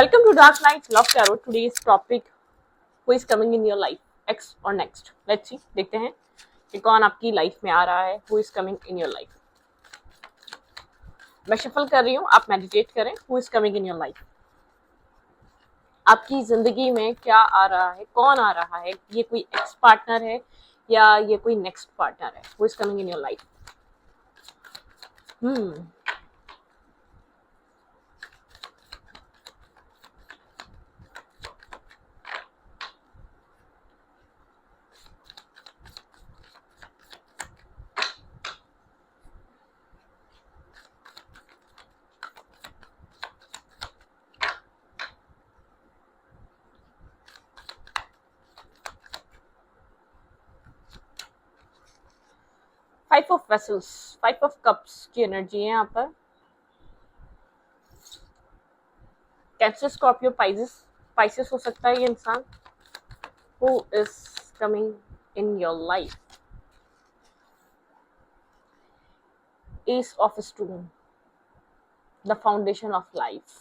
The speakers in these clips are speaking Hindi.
Welcome to Dark Night Love Tarot. Today's topic: who is coming in your life, X or next? Let's see. देखते हैं कि कौन आपकी लाइफ में आ रहा है. Who is coming in your life? मैं शफल कर रही हूँ, आप मेडिटेट करें. Who is coming in your life? आपकी जिंदगी में क्या आ रहा है, कौन आ रहा है? ये कोई एक्स पार्टनर है या ये कोई नेक्स्ट पार्टनर है? Who is coming in your life? Five of vessels, five of cups की एनर्जी है यहाँ पर. कैंसर, स्कॉर्पियो, पाइसेस हो सकता है ये इंसान. Who is coming in your life? Ace of Stone, the foundation of life.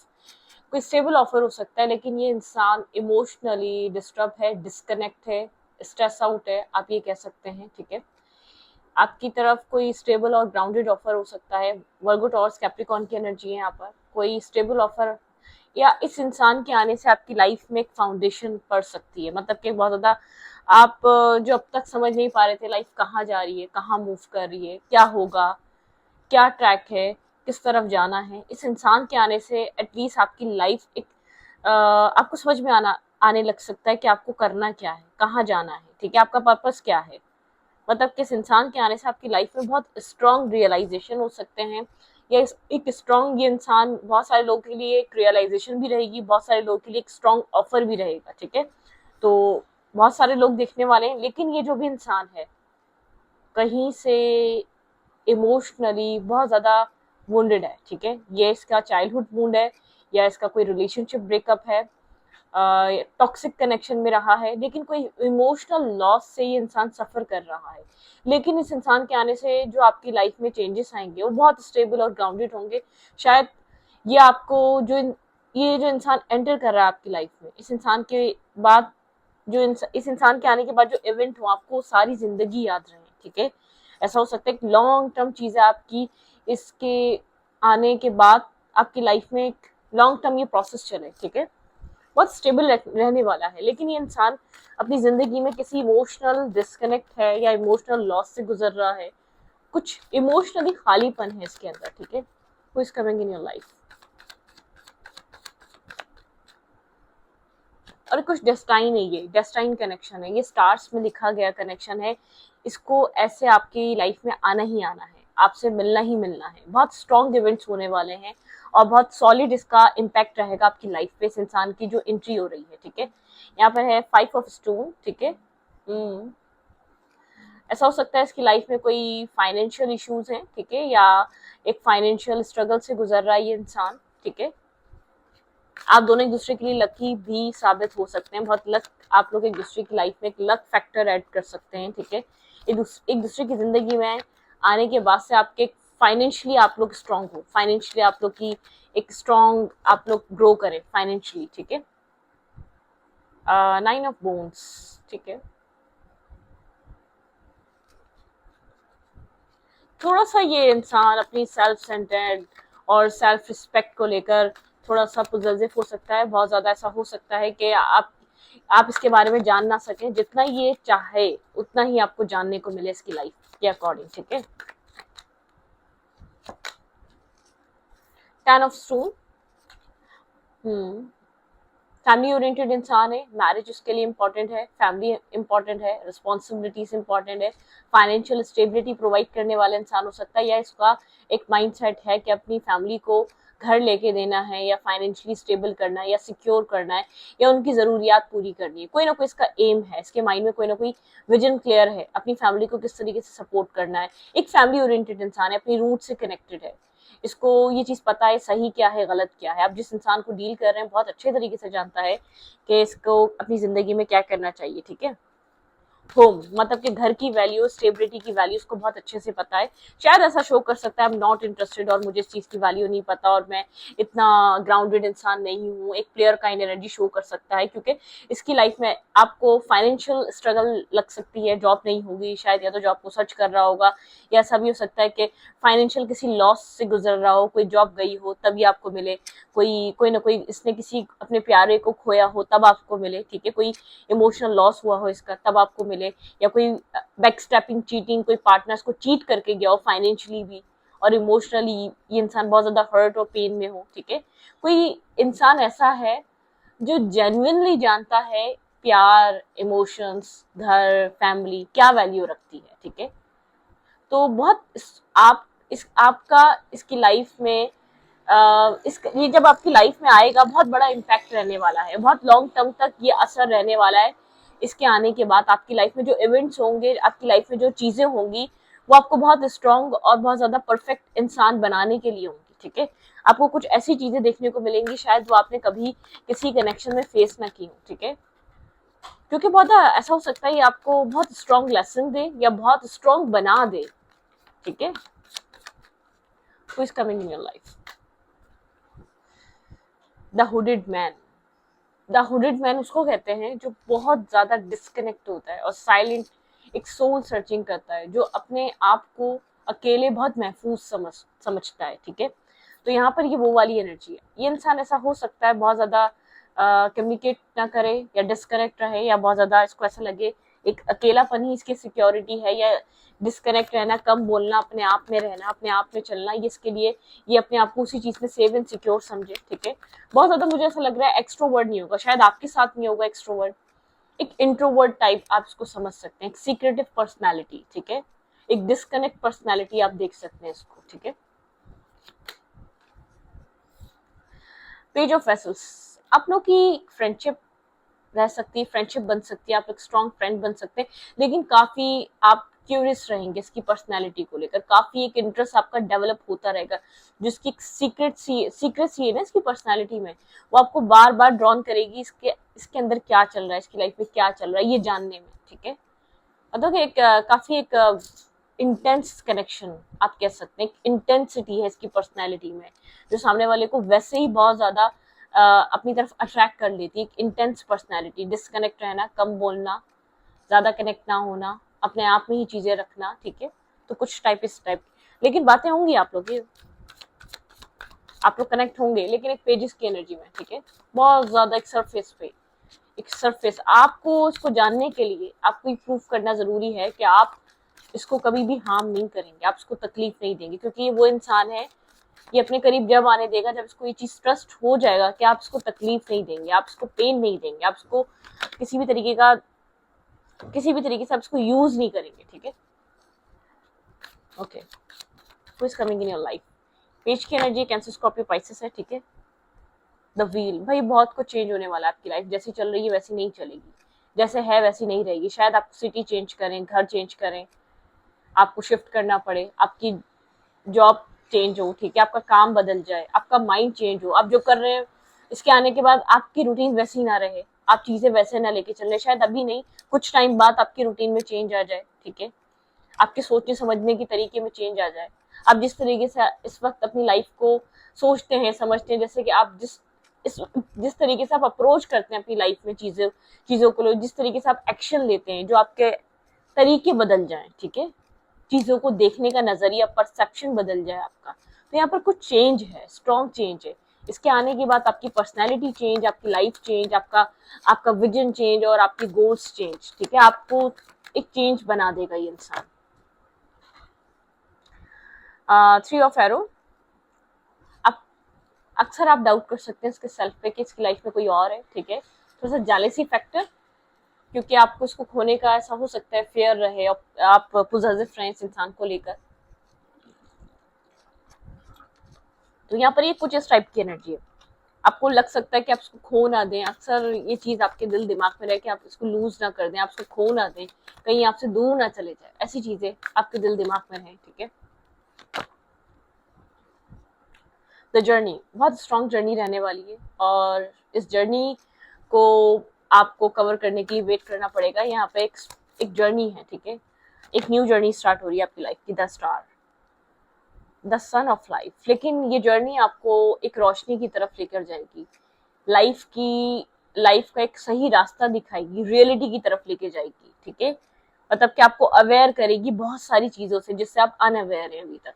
कोई स्टेबल ऑफर हो सकता है, लेकिन ये इंसान इमोशनली डिस्टर्ब है, डिस्कनेक्ट है, स्ट्रेस आउट है, आप ये कह सकते हैं. ठीक है, आपकी तरफ कोई स्टेबल और ग्राउंडेड ऑफर हो सकता है. वर्गो, टॉरस, कैप्रिकॉर्न की एनर्जी है यहाँ पर. कोई स्टेबल ऑफर या इस इंसान के आने से आपकी लाइफ में एक फाउंडेशन पड़ सकती है. मतलब कि बहुत ज़्यादा आप जो अब तक समझ नहीं पा रहे थे लाइफ कहाँ जा रही है, कहाँ मूव कर रही है, क्या होगा, क्या ट्रैक है, किस तरफ जाना है, इस इंसान के आने से एटलीस्ट आपकी लाइफ एक आपको समझ में आने लग सकता है कि आपको करना क्या है, कहाँ जाना है. ठीक है, आपका पर्पस क्या है. मतलब किस इंसान के आने से आपकी लाइफ में बहुत स्ट्रॉन्ग रियलाइजेशन हो सकते हैं, या एक स्ट्रॉन्ग, ये इंसान बहुत सारे लोगों के लिए एक रियलाइजेशन भी रहेगी, बहुत सारे लोगों के लिए एक स्ट्रॉन्ग ऑफर भी रहेगा. ठीक है, तो बहुत सारे लोग देखने वाले हैं, लेकिन ये जो भी इंसान है कहीं से इमोशनली बहुत ज़्यादा वुंडेड है. ठीक है, ये इसका चाइल्डहुड वुंड है या इसका कोई रिलेशनशिप ब्रेकअप है, टॉक्सिक कनेक्शन में रहा है, लेकिन कोई इमोशनल लॉस से ये इंसान सफ़र कर रहा है. लेकिन इस इंसान के आने से जो आपकी लाइफ में चेंजेस आएंगे वो बहुत स्टेबल और ग्राउंडेड होंगे. शायद ये आपको ये जो इंसान एंटर कर रहा है आपकी लाइफ में, इस इंसान के बाद इस इंसान के आने के बाद जो इवेंट हो, आपको सारी ज़िंदगी याद रहे. ठीक है, ऐसा हो सकता है कि लॉन्ग टर्म चीज़ें आपकी इसके आने के बाद आपकी लाइफ में एक लॉन्ग टर्म ये प्रोसेस चले. ठीक है, बहुत स्टेबल रहने वाला है. लेकिन ये इंसान अपनी ज़िंदगी में किसी इमोशनल डिस्कनेक्ट है या इमोशनल लॉस से गुजर रहा है. कुछ इमोशनली खालीपन है इसके अंदर. ठीक है, who is coming in your life. और कुछ डेस्टाइन है, ये डेस्टाइन कनेक्शन है, ये स्टार्स में लिखा गया कनेक्शन है. इसको ऐसे आपकी लाइफ में आना ही आना है, आपसे मिलना ही मिलना है. बहुत स्ट्रॉन्ग इवेंट्स होने वाले हैं और बहुत सॉलिड इसका इम्पैक्ट रहेगा आपकी लाइफ पे, इस इंसान की जो एंट्री हो रही है. ठीक है, यहाँ पर है फाइव ऑफ स्टोन. ठीक है, ऐसा हो सकता है इसकी लाइफ में कोई फाइनेंशियल इश्यूज हैं. ठीक है, या एक फाइनेंशियल स्ट्रगल से गुजर रहा है ये इंसान. ठीक है, आप दोनों एक दूसरे के लिए लकी भी साबित हो सकते हैं. बहुत लक, आप लोग एक दूसरे की लाइफ में एक लक फैक्टर ऐड कर सकते हैं. ठीक है, एक दूसरे की जिंदगी में आने के बाद से आपके फाइनेंशियली आप लोग स्ट्रांग हो, फाइनेंशियली आप लोग की एक स्ट्रांग, आप लोग ग्रो करें फाइनेंशियली. ठीक है, नाइन ऑफ बोन्स. ठीक है, थोड़ा सा ये इंसान अपनी सेल्फ सेंटर्ड और सेल्फ रिस्पेक्ट को लेकर थोड़ा सा पॉजिटिव हो सकता है. बहुत ज़्यादा ऐसा हो सकता है कि आप इसके बारे में जान ना सकें. जितना ये चाहे उतना ही आपको जानने को मिले इसकी लाइफ के अकॉर्डिंग. ठीक है, ten of stone. Family oriented इंसान है, मैरिज उसके लिए इम्पोर्टेंट है, फैमिली इम्पोर्टेंट है, रिस्पॉन्सिबिलिटीज इम्पोर्टेंट है, फाइनेंशियल स्टेबिलिटी प्रोवाइड करने वाला इंसान हो सकता है, या इसका एक माइंडसेट है कि अपनी फैमिली को घर लेके देना है, या फाइनेंशियली स्टेबल करना है, या सिक्योर करना है, या उनकी ज़रूरियात पूरी करनी है. कोई ना कोई इसका एम है, इसके माइंड में कोई ना कोई विजन क्लियर है, अपनी फैमिली को किस तरीके से सपोर्ट करना है. एक फैमिली ओरिएंटेड इंसान है, अपनी रूट से कनेक्टेड है, इसको ये चीज़ पता है सही क्या है, गलत क्या है. आप जिस इंसान को डील कर रहे हैं बहुत अच्छे तरीके से जानता है कि इसको अपनी ज़िंदगी में क्या करना चाहिए. ठीक है, होम, मतलब कि घर की वैल्यू, स्टेबिलिटी की वैल्यू उसको बहुत अच्छे से पता है। शायद ऐसा शो कर सकता है आई एम नॉट इंटरेस्टेड और मुझे इस चीज़ की वैल्यू नहीं पता और मैं इतना ग्राउंडेड इंसान नहीं हूँ, एक प्लेयर काइंड एनर्जी शो कर सकता है, क्योंकि इसकी लाइफ में आपको फाइनेंशियल स्ट्रगल लग सकती है, जॉब नहीं होगी शायद, या तो जॉब को सर्च कर रहा होगा, या ऐसा भी हो सकता है कि फाइनेंशियल किसी लॉस से गुजर रहा हो, कोई जॉब गई हो तभी आपको मिले, कोई कोई ना कोई इसने किसी अपने प्यारे को खोया हो तब आपको मिले, ठीक है, कोई इमोशनल लॉस हुआ हो इसका तब आपको मिले, या कोई बैक स्टेपिंग, चीटिंग, कोई पार्टनर्स को चीट करके गया हो फाइनेंशियली भी और इमोशनली ये इंसान बहुत ज्यादा हर्ट और पेन में हो, ठीक है, कोई इंसान ऐसा है जो जेन्युइनली जानता है प्यार, इमोशंस, घर, फैमिली क्या वैल्यू रखती है, ठीक है, तो बहुत आप इस आपका इसकी लाइफ में ये जब आपकी लाइफ में आएगा बहुत बड़ा इम्पैक्ट रहने वाला है, बहुत लॉन्ग टर्म तक ये असर रहने वाला है। इसके आने के बाद आपकी लाइफ में जो इवेंट्स होंगे, आपकी लाइफ में जो चीजें होंगी, वो आपको बहुत स्ट्रांग और बहुत ज्यादा परफेक्ट इंसान बनाने के लिए होंगी, ठीक है, आपको कुछ ऐसी चीजें देखने को मिलेंगी शायद वो आपने कभी किसी कनेक्शन में फेस ना की हो, ठीक है, क्योंकि बहुत ऐसा हो सकता है ये आपको बहुत स्ट्रांग लेसन दे या बहुत स्ट्रांग बना दे, ठीक है, who is coming in your life? The hooded man. The hooded man उसको कहते हैं जो बहुत ज्यादा डिस्कनेक्ट होता है और साइलेंट, एक सोल सर्चिंग करता है, जो अपने आप को अकेले बहुत महफूज समझता है, ठीक है, तो यहाँ पर ये वो वाली एनर्जी है। ये इंसान ऐसा हो सकता है बहुत ज्यादा कम्युनिकेट ना करे या डिस्कनेक्ट रहे, या बहुत ज्यादा इसको ऐसा लगे एक अकेलापन ही इसकी सिक्योरिटी है, या डिस्कनेक्ट रहना, कम बोलना, अपने आप में रहना, अपने आप में चलना, ये इसके लिए ये अपने आप को उसी चीज में सेव एंड सिक्योर समझे, ठीक है, बहुत ज्यादा मुझे ऐसा लग रहा है एक्सट्रोवर्ड नहीं होगा, शायद आपके साथ नहीं होगा एक्सट्रोवर्ड, एक इंट्रोवर्ड टाइप आप इसको समझ सकते हैं, एक सीक्रेटिव पर्सनैलिटी, ठीक है, एक डिस्कनेक्ट पर्सनैलिटी आप देख सकते हैं इसको, ठीक है। पेज ऑफ वेसल्स, आप लोग की फ्रेंडशिप रह सकती है, फ्रेंडशिप बन सकती है, आप एक स्ट्रॉन्ग फ्रेंड बन सकते हैं, लेकिन काफी आप क्यूरियस रहेंगे इसकी पर्सनैलिटी को लेकर, काफी एक इंटरेस्ट आपका डेवलप होता रहेगा, जिसकी सीक्रेट है ना इसकी पर्सनैलिटी में, वो आपको बार बार ड्रॉन करेगी इसके इसके अंदर क्या चल रहा है, इसकी लाइफ में क्या चल रहा है ये जानने में, ठीक है, मतलब एक काफी एक इंटेंस कनेक्शन आप कह सकते हैं, एक इंटेंसिटी है इसकी पर्सनैलिटी में, जो सामने वाले को वैसे ही बहुत ज्यादा अपनी तरफ अट्रैक्ट कर लेती है, एक इंटेंस पर्सनैलिटी, डिस्कनेक्ट रहना, कम बोलना, ज्यादा कनेक्ट ना होना, अपने आप में ही चीजें रखना, ठीक है, तो कुछ टाइप इस टाइप, लेकिन बातें होंगी आप लोग कनेक्ट होंगे, लेकिन एक पेजेस की एनर्जी में, ठीक है, बहुत ज्यादा एक सरफेस पे, एक सरफेस, आपको इसको जानने के लिए आपको प्रूफ करना जरूरी है कि आप इसको कभी भी हार्म नहीं करेंगे, आप इसको तकलीफ नहीं देंगे, क्योंकि ये वो इंसान है, ये अपने करीब जब आने देगा जब इसको ये चीज ट्रस्ट हो जाएगा कि आप इसको तकलीफ नहीं देंगे, आप इसको पेन नहीं देंगे, आप इसको किसी भी तरीके से आप इसको यूज नहीं करेंगे, ठीक है, okay, who is coming in your life? Page की एनर्जी कैंसर, स्कॉर्पियो, पाइसेस है, ठीक है, द व्हील, भाई बहुत कुछ चेंज होने वाला है, आपकी लाइफ जैसी चल रही है वैसी नहीं चलेगी, जैसे है वैसी नहीं रहेगी, शायद आप सिटी चेंज करें, घर चेंज करें, आपको शिफ्ट करना पड़े, आपकी जॉब चेंज हो, ठीक है, आपका काम बदल जाए, आपका माइंड चेंज हो, आप जो कर रहे हैं इसके आने के बाद आपकी रूटीन वैसी ना रहे, आप चीजें वैसे ना लेके चल रहे, शायद अभी नहीं कुछ टाइम बाद आपकी रूटीन में चेंज आ जाए, ठीक है, आपके सोचने समझने के तरीके में चेंज आ जाए, आप जिस तरीके से इस वक्त अपनी लाइफ को सोचते हैं, समझते हैं, जैसे कि आप जिस तरीके से आप अप्रोच करते हैं अपनी लाइफ में चीजों को, जिस तरीके से आप एक्शन लेते हैं, जो आपके तरीके बदल जाए, ठीक है, चीजों को देखने का नजरिया, परसेप्शन बदल जाए आपका, तो यहाँ पर कुछ चेंज है, स्ट्रॉन्ग चेंज है, इसके आने के बाद आपकी पर्सनैलिटी चेंज, आपकी लाइफ चेंज, आपका विजन चेंज और आपकी गोल्स चेंज, ठीक है, आपको एक चेंज बना देगा ये इंसान। थ्री ऑफ एरो, आप अक्सर आप डाउट कर सकते हैं इसके सेल्फ पे कि इसकी लाइफ में कोई और है, ठीक है, थोड़ा सा जेलेसी फैक्टर, क्योंकि आपको इसको खोने का ऐसा हो सकता है फेयर रहे, आप पोजेसिव रहे इस इंसान को लेकर, तो यहाँ पर ये कुछ इस टाइप की एनर्जी है, आपको लग सकता है कि आप इसको खो ना दें, अक्सर ये चीज आपके दिल दिमाग में रहे कि आप इसको लूज ना कर दें, आप इसको खो ना दें, कहीं आपसे दूर ना चले जाए, ऐसी चीजें आपके दिल दिमाग में रहे, ठीक है। द जर्नी, बहुत स्ट्रॉन्ग जर्नी रहने वाली है, और इस जर्नी को आपको कवर करने के लिए वेट करना पड़ेगा, यहाँ पे एक एक जर्नी है, ठीक है, एक न्यू जर्नी स्टार्ट हो रही है आपकी लाइफ की, the star, the son of life. लेकिन ये जर्नी आपको एक रोशनी की तरफ लेकर जाएगी, लाइफ का एक सही रास्ता दिखाएगी, रियलिटी की तरफ लेके जाएगी, ठीक है, मतलब कि आपको अवेयर करेगी बहुत सारी चीजों से जिससे आप अनअवेयर हैं अभी तक।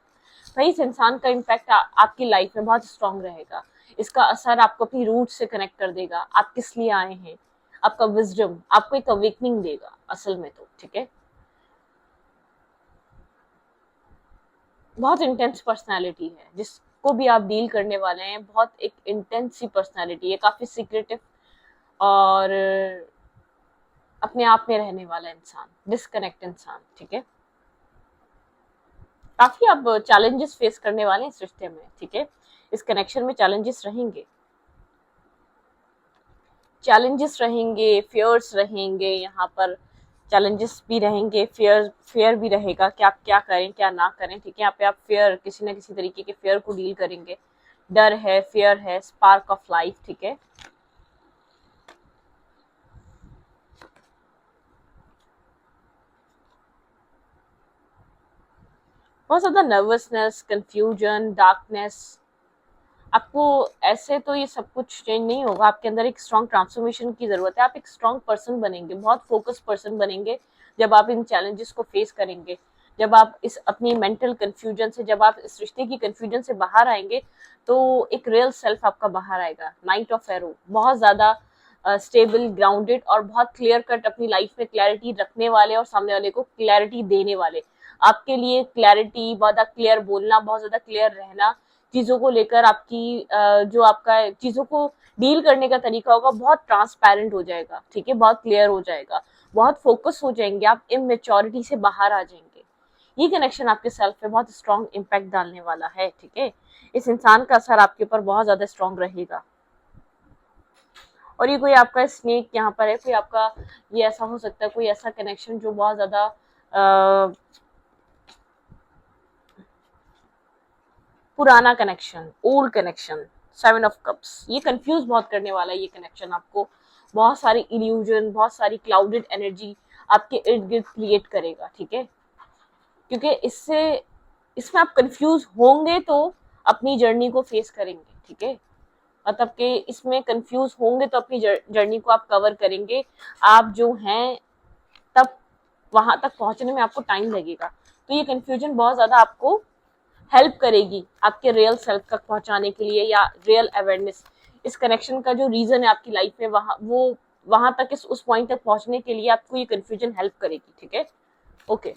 भाई इस इंसान का इम्पैक्ट आपकी लाइफ में बहुत स्ट्रांग रहेगा, इसका असर आपको अपनी रूट से कनेक्ट कर देगा, आप किस लिए आए हैं, आपका विजडम आपको एक अवेकनिंग देगा असल में तो, ठीक है। बहुत इंटेंस पर्सनालिटी है जिसको भी आप डील करने वाले हैं, बहुत एक इंटेंस सी पर्सनालिटी है, काफी सीक्रेटिव और अपने आप में रहने वाला इंसान, डिस्कनेक्ट इंसान, ठीक है। काफी आप चैलेंजेस फेस करने वाले हैं इस रिश्ते में, ठीक है, इस कनेक्शन में चैलेंजेस रहेंगे, फियर्स रहेंगे, यहाँ पर चैलेंजेस भी रहेंगे, फियर भी रहेगा कि आप क्या करें क्या ना करें, ठीक है। यहाँ पे आप फियर, किसी ना किसी तरीके के फियर को डील करेंगे, डर है, फियर है, स्पार्क ऑफ लाइफ, ठीक है। बहुत ज्यादा नर्वसनेस, कंफ्यूजन, डार्कनेस। आपको ऐसे तो ये सब कुछ चेंज नहीं होगा, आपके अंदर एक स्ट्रॉन्ग ट्रांसफॉर्मेशन की जरूरत है, आप एक स्ट्रॉन्ग पर्सन बनेंगे, बहुत फोकस पर्सन बनेंगे जब आप इन चैलेंजेस को फेस करेंगे, जब आप इस अपनी मेंटल कंफ्यूजन से, जब आप इस रिश्ते की कंफ्यूजन से बाहर आएंगे तो एक रियल सेल्फ आपका बाहर आएगा। नाइट ऑफ एरो, बहुत ज्यादा स्टेबल, ग्राउंडेड और बहुत क्लियर कट अपनी लाइफ में क्लैरिटी रखने वाले और सामने वाले को क्लैरिटी देने वाले। आपके लिए क्लैरिटी, बहुत क्लियर बोलना, बहुत ज्यादा क्लियर रहना, चीजों को लेकर आपकी जो आपका चीजों को डील करने का तरीका होगा बहुत ट्रांसपेरेंट हो जाएगा, ठीक है, बहुत क्लियर हो जाएगा, बहुत फोकस हो जाएंगे, आप इमेच्योरिटी से बाहर आ जाएंगे। ये कनेक्शन आपके सेल्फ पे बहुत स्ट्रॉन्ग इम्पैक्ट डालने वाला है, ठीक है। इस इंसान का असर आपके ऊपर बहुत ज्यादा स्ट्रॉन्ग रहेगा। और ये कोई आपका स्नेक यहाँ पर है, कोई आपका, ये ऐसा हो सकता है कोई ऐसा कनेक्शन जो बहुत ज्यादा पुराना connection, old connection, 7 of cups, ये कंफ्यूज बहुत करने वाला है ये कनेक्शन आपको, बहुत सारी इल्यूजन, बहुत सारी क्लाउडेड एनर्जी आपके इर्द गिर्द क्रिएट करेगा, ठीक है, क्योंकि इसमें आप कंफ्यूज होंगे तो अपनी जर्नी को फेस करेंगे, ठीक है, मतलब कि इसमें कंफ्यूज होंगे तो अपनी जर्नी को आप कवर करेंगे, आप जो हैं तब वहां तक पहुंचने में आपको टाइम लगेगा, तो ये कंफ्यूजन बहुत ज्यादा आपको हेल्प करेगी आपके रियल सेल्फ तक पहुंचाने के लिए, या रियल अवेयरनेस, इस कनेक्शन का जो रीजन है आपकी लाइफ में वहां तक, उस पॉइंट तक पहुंचने के लिए आपको ये कंफ्यूजन हेल्प करेगी, ठीक है, ओके।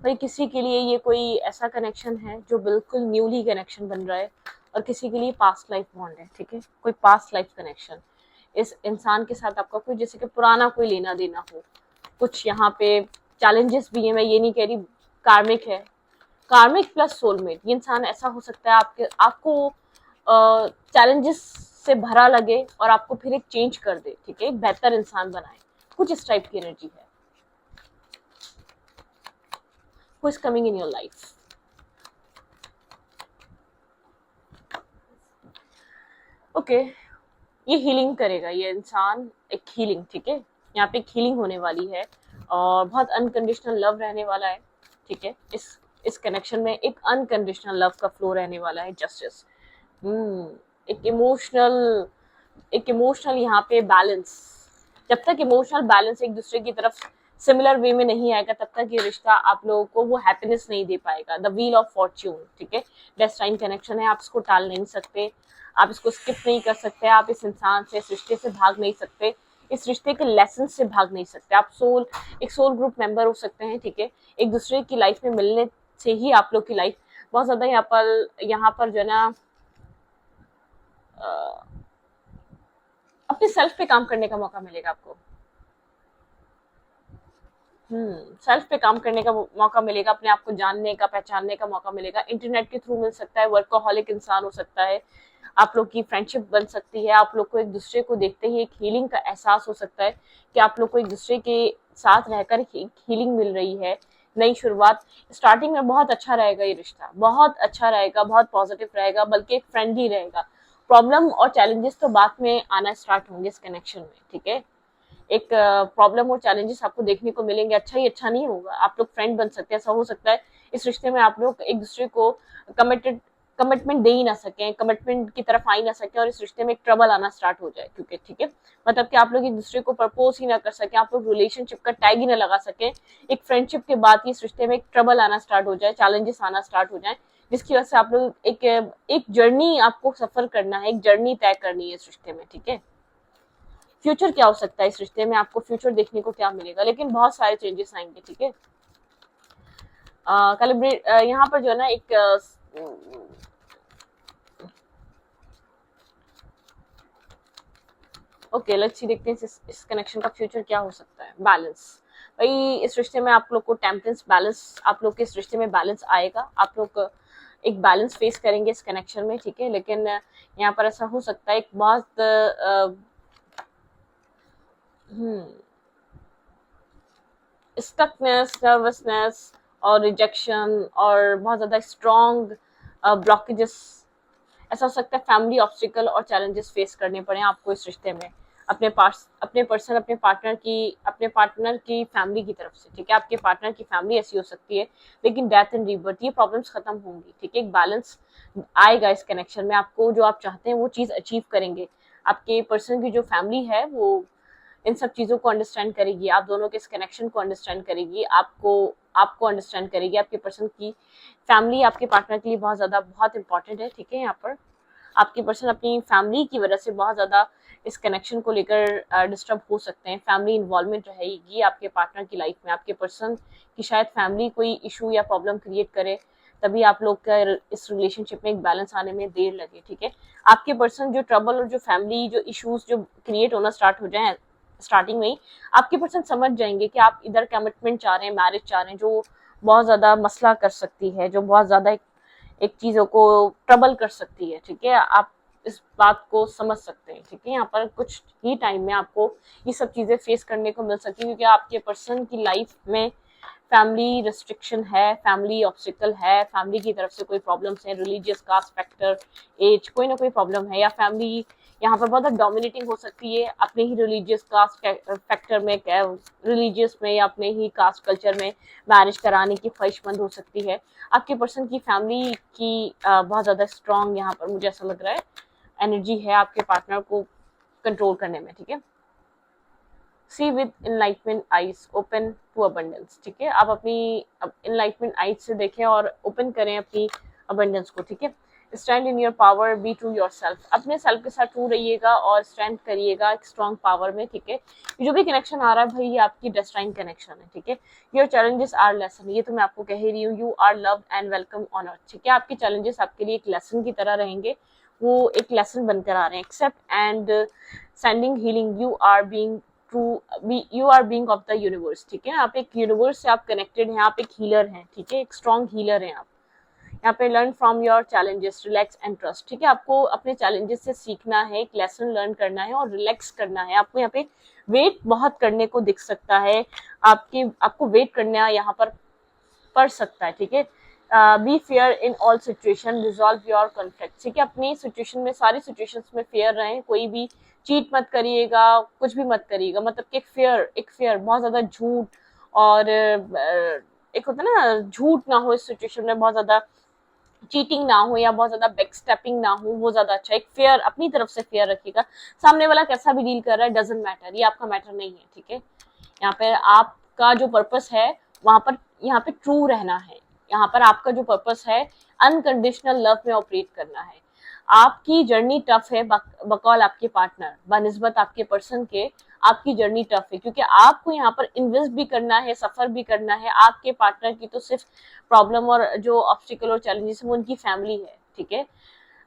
भाई किसी के लिए ये कोई ऐसा कनेक्शन है जो बिल्कुल न्यूली कनेक्शन बन रहा है, और किसी के लिए पास्ट लाइफ बॉन्ड है, ठीक है, कोई पास्ट लाइफ कनेक्शन, इस इंसान के साथ आपका कोई जैसे कि पुराना कोई लेना देना हो, कुछ यहाँ पे चैलेंजेस भी है, मैं ये नहीं कह रही कार्मिक है, कार्मिक प्लस सोलमेट, ये इंसान ऐसा हो सकता है आपको चैलेंजेस से भरा लगे और आपको फिर एक चेंज कर दे, ठीक है, बेहतर इंसान बनाए, कुछ इस टाइप की एनर्जी है। Who is coming in your life? Okay, ये हीलिंग करेगा ये इंसान, एक हीलिंग, ठीक है, यहाँ पे एक हीलिंग होने वाली है और बहुत अनकंडीशनल लव रहने वाला है, ठीक है, इस कनेक्शन में एक अनकंडीशनल लव का फ्लो रहने वाला है, जस्टिस, एक इमोशनल यहाँ पे बैलेंस, जब तक इमोशनल बैलेंस एक दूसरे की तरफ सिमिलर वे में नहीं आएगा तब तक ये रिश्ता आप लोगों को वो हैप्पीनेस नहीं दे पाएगा। द व्हील ऑफ फॉर्च्यून, ठीक है, डेस्टाइन कनेक्शन है, आप इसको टाल नहीं सकते, आप इसको स्किप नहीं कर सकते, आप इस इंसान से, इस रिश्ते से भाग नहीं सकते, इस रिश्ते के लेसन से भाग नहीं सकते, आप एक सोल ग्रुप मेंबर हो सकते हैं, ठीक है, एक दूसरे की लाइफ में मिलने से ही आप लोग की लाइफ बहुत ज्यादा यहाँ पर जो है ना अपने सेल्फ पे काम करने का मौका मिलेगा आपको, सेल्फ पे काम करने का मौका मिलेगा, अपने आप को जानने का, पहचानने का मौका मिलेगा, इंटरनेट के थ्रू मिल सकता है, वर्कहॉलिक इंसान हो सकता है, आप लोग की फ्रेंडशिप बन सकती है, आप लोग को एक दूसरे को देखते ही एक हीलिंग का एहसास हो सकता है कि आप लोग को एक दूसरे के साथ रहकर हीलिंग मिल रही है, नई शुरुआत। स्टार्टिंग में बहुत अच्छा रहेगा ये रिश्ता, बहुत अच्छा रहेगा, बहुत पॉजिटिव रहेगा, बल्कि एक फ्रेंडली रहेगा, प्रॉब्लम और चैलेंजेस तो बाद में आना स्टार्ट होंगे इस कनेक्शन में, ठीक है। एक प्रॉब्लम और चैलेंजेस आपको देखने को मिलेंगे, अच्छा ही अच्छा नहीं होगा, आप लोग फ्रेंड बन सकते हैं, ऐसा हो सकता है इस रिश्ते में आप लोग एक दूसरे को कमिटमेंट दे ही ना सके, कमिटमेंट की तरफ आ ही ना सके और इस रिश्ते में एक ट्रबल आना स्टार्ट हो जाए, क्योंकि ठीक है, मतलब कि आप लोग एक दूसरे को प्रपोज ही ना कर सके, आप लोग रिलेशनशिप का टैग ही ना लगा सके, एक फ्रेंडशिप के बाद इस रिश्ते में एक ट्रबल आना स्टार्ट हो जाए, चैलेंजेस आना स्टार्ट हो जाए, जिसकी वजह से आप लोग एक जर्नी आपको सफर करना है, एक जर्नी तय करनी है इस रिश्ते में, ठीक है। फ्यूचर क्या हो सकता है इस रिश्ते में, आपको फ्यूचर देखने को क्या मिलेगा, लेकिन बहुत सारे चेंजेस आएंगे, ठीक है। कैलिब्रेट यहाँ पर जो है ना एक ओके लेट्स सी, देखते हैं इस कनेक्शन का फ्यूचर क्या हो सकता है। बैलेंस, भाई इस रिश्ते में आप लोग को टेम्परेंस बैलेंस, आप लोग के इस रिश्ते में बैलेंस आएगा, आप लोग एक बैलेंस फेस करेंगे इस कनेक्शन में, ठीक है। लेकिन यहाँ पर ऐसा हो सकता है एक बहुत स्टकनेस, नर्वसनेस और रिजेक्शन और बहुत ज्यादा स्ट्रॉन्ग ब्लॉकेजेस, ऐसा हो सकता है फैमिली ऑब्स्टिकल और चैलेंजेस फेस करने पड़े आपको इस रिश्ते में, अपने पार्टनर की फैमिली की तरफ से, ठीक है। आपके पार्टनर की फैमिली ऐसी हो सकती है, लेकिन डेथ एंड रीबर्थ ये प्रॉब्लम्स खत्म होंगी, ठीक है। एक बैलेंस आएगा इस कनेक्शन में, आपको जो आप चाहते हैं वो चीज अचीव करेंगे, आपके पर्सन की जो फैमिली है वो इन सब चीजों को अंडरस्टैंड करेगी, आप दोनों के इस कनेक्शन को अंडरस्टैंड करेगी, आपको आपको अंडरस्टैंड करेगी। आपके पर्सन की फैमिली आपके पार्टनर के लिए बहुत इंपॉर्टेंट है, ठीक है। यहाँ पर आपके पर्सन अपनी फैमिली की वजह से बहुत ज्यादा इस कनेक्शन को लेकर डिस्टर्ब हो सकते हैं, फैमिली इन्वॉल्वमेंट रहेगी आपके पार्टनर की लाइफ में, आपके पर्सन की शायद फैमिली कोई इशू या प्रॉब्लम क्रिएट करे, तभी आप लोग का इस रिलेशनशिप में एक बैलेंस आने में देर लगे, ठीक है। आपके पर्सन जो ट्रबल और जो फैमिली जो इश्यूज जो क्रिएट होना स्टार्ट हो जाए स्टार्टिंग में ही, आपके पर्सन समझ जाएंगे कि आप इधर कमिटमेंट चाह रहे हैं, मैरिज चाह रहे हैं, जो बहुत ज्यादा मसला कर सकती है, जो बहुत ज्यादा एक चीजों को ट्रबल कर सकती है, ठीक है। आप इस बात को समझ सकते हैं, ठीक है। यहाँ पर कुछ ही टाइम में आपको ये सब चीजें फेस करने को मिल सकती है, क्योंकि आपके पर्सन की लाइफ में फैमिली रिस्ट्रिक्शन है, फैमिली ऑब्स्टिकल है, फैमिली की तरफ से कोई प्रॉब्लम्स है, रिलीजियस कास्ट फैक्टर, एज, कोई ना कोई प्रॉब्लम है, या फैमिली यहाँ पर बहुत डोमिनेटिंग हो सकती है अपने ही रिलीजियस कास्ट फैक्टर में, रिलीजियस में या अपने ही कास्ट कल्चर में मैरिज कराने की ख्वाहिशमंद हो सकती है। आपके पर्सन की फैमिली की बहुत ज्यादा स्ट्रॉन्ग यहाँ पर मुझे ऐसा लग रहा है एनर्जी है आपके पार्टनर को कंट्रोल करने में, ठीक है। See with enlightenment eyes, open to abundance, ठीक है। आप अपनी इनलाइटमेंट आइज से देखें और ओपन करें अपनी अबंडेंस को, ठीक है। Stand in your power, be true your self, अपने सेल्फ के साथ ट्रू रहिएगा और स्टैंड करिएगा एक स्ट्रॉन्ग पावर में, ठीक है। जो भी कनेक्शन आ रहा है भाई ये आपकी डेस्टाइन कनेक्शन है, ठीक है। योर चैलेंजेस आर लेसन, ये तो मैं आपको कह ही रही हूँ, you are loved and welcome on earth, ठीक है। आपके चैलेंजेस आपके लिए एक लेसन की तरह रहेंगे, वो एक लेसन बनकर आ रहे हैं। Accept and sending healing, you are being you are being of the universe, ठीक है। आप एक यूनिवर्स से आप कनेक्टेड हैं, आप एक हीलर हैं, ठीक है, एक स्ट्रॉन्ग हीलर हैं आप। यहाँ पे learn from your challenges, relax and trust, ठीक है। आपको अपने चैलेंजेस से सीखना है, एक लेसन लर्न करना है और रिलैक्स करना है। आपको यहाँ पे वेट बहुत करने को दिख सकता है, आपको वेट करना यहाँ पर पड़ सकता है, ठीक है। Be fair in all situation, resolve your conflict, ठीक है। अपनी सिचुएशन में, सारी सिचुएशन में फेयर रहें, कोई भी चीट मत करिएगा, कुछ भी मत करिएगा, मतलब कि एक फेयर बहुत ज्यादा झूठ और एक होता है ना झूठ ना हो इस सिचुएशन में, बहुत ज्यादा चीटिंग ना हो या बहुत ज्यादा बैक स्टेपिंग ना हो, वो ज्यादा अच्छा है। एक फेयर, अपनी तरफ से फेयर रखिएगा, सामने वाला कैसा भी डील कर रहा है डजंट मैटर, ये आपका मैटर नहीं है, ठीक है। यहाँ पे आपका जो पर्पस है वहां पर, यहाँ पे ट्रू रहना है, यहाँ पर आपका जो पर्पस है अनकंडीशनल लव में ऑपरेट करना है। आपकी जर्नी टफ है बकौल आपके पार्टनर, बनिस्बत आपके पर्सन के आपकी जर्नी टफ है, क्योंकि आपको यहाँ पर इन्वेस्ट भी करना है, सफर भी करना है। आपके पार्टनर की तो सिर्फ प्रॉब्लम और जो ऑब्स्टिकल और चैलेंजेस है वो उनकी फैमिली है, ठीक है।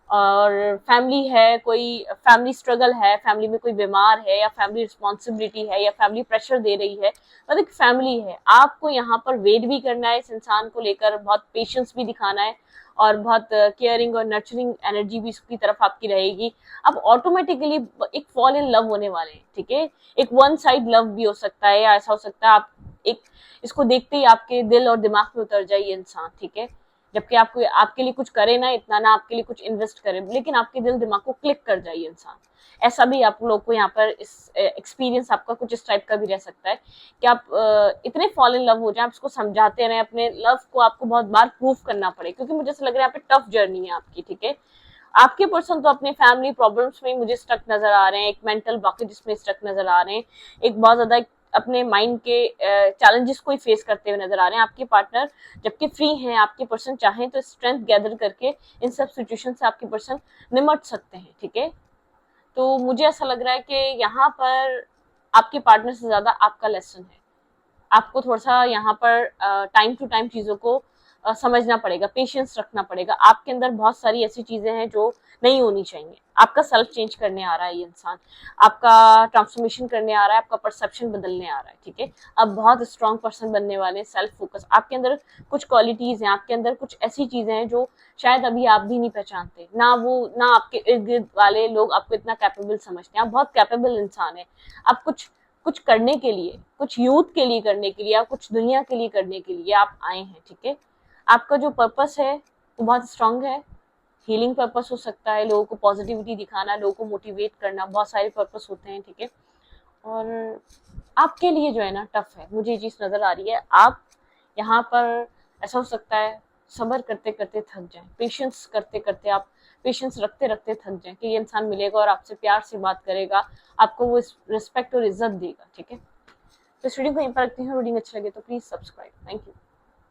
और फैमिली है, कोई फैमिली स्ट्रगल है, फैमिली में कोई बीमार है या फैमिली रिस्पॉन्सिबिलिटी है या फैमिली प्रेशर दे रही है, मतलब फैमिली है। आपको यहाँ पर वेट भी करना है इस इंसान को लेकर, बहुत पेशेंस भी दिखाना है और बहुत केयरिंग और नर्चरिंग एनर्जी भी इसकी तरफ आपकी रहेगी। आप ऑटोमेटिकली एक फॉल इन लव होने वाले हैं, ठीक है। एक वन साइड लव भी हो सकता है या ऐसा हो सकता है आप एक इसको देखते ही आपके दिल और दिमाग में उतर जाए ये इंसान, ठीक है। जबकि आपको आपके लिए कुछ करे ना इतना, ना आपके लिए कुछ इन्वेस्ट करे, लेकिन आपके दिल दिमाग को क्लिक कर जाए इंसान। ऐसा भी आप लोग को यहाँ पर इस एक्सपीरियंस आपका कुछ इस टाइप का भी रह सकता है कि आप इतने फॉल इन लव हो जाए, आप उसको समझाते रहे, अपने लव को आपको बहुत बार प्रूव करना पड़े, क्योंकि मुझे ऐसा लग रहा है यहाँ पे टफ जर्नी है आपकी, ठीक है। आपके पर्सन तो अपने फैमिली प्रॉब्लम्स में मुझे स्टक नजर आ रहे हैं, एक मेंटल ब्लॉकेज में स्टक नजर आ रहे हैं, एक बहुत ज्यादा अपने माइंड के चैलेंजेस को ही फेस करते हुए नजर आ रहे हैं। आपके पार्टनर जबकि फ्री हैं, आपके पर्सन चाहें तो स्ट्रेंथ गैदर करके इन सब सिचुएशन से आपके पर्सन निमट सकते हैं, ठीक है। तो मुझे ऐसा लग रहा है कि यहाँ पर आपके पार्टनर से ज्यादा आपका लेसन है। आपको थोड़ा सा यहाँ पर टाइम टू टाइम चीजों को समझना पड़ेगा, पेशेंस रखना पड़ेगा। आपके अंदर बहुत सारी ऐसी चीजें हैं जो नहीं होनी चाहिए। आपका सेल्फ चेंज करने आ रहा है ये इंसान, आपका ट्रांसफॉर्मेशन करने आ रहा है, आपका परसेप्शन बदलने आ रहा है, ठीक है। अब बहुत स्ट्रांग पर्सन बनने वाले हैं, सेल्फ फोकस। आपके अंदर कुछ क्वालिटीज हैं, आपके अंदर कुछ ऐसी चीजें हैं जो शायद अभी आप भी नहीं पहचानते, ना आपके इर्द गिर्द वाले लोग आपको इतना कैपेबल समझते हैं। आप बहुत कैपेबल इंसान है। आप कुछ कुछ करने के लिए, कुछ यूथ के लिए करने के लिए, या कुछ दुनिया के लिए करने के लिए आप आए हैं, ठीक है। आपका जो पर्पस है वो बहुत स्ट्रांग है। हीलिंग पर्पस हो सकता है, लोगों को पॉजिटिविटी दिखाना, लोगों को मोटिवेट करना, बहुत सारे पर्पस होते हैं, ठीक है। और आपके लिए जो है ना टफ है, मुझे ये चीज नजर आ रही है। आप यहाँ पर ऐसा हो सकता है सब्र करते करते थक जाए, पेशेंस करते करते आप पेशेंस रखते रखते थक जाए कि ये इंसान मिलेगा और आपसे प्यार से बात करेगा, आपको वो रिस्पेक्ट और इज्जत देगा, ठीक है। तो इस वीडियो को यहीं पर रखती हूँ। रीडिंग अच्छा लगे तो प्लीज सब्सक्राइब। Thank you.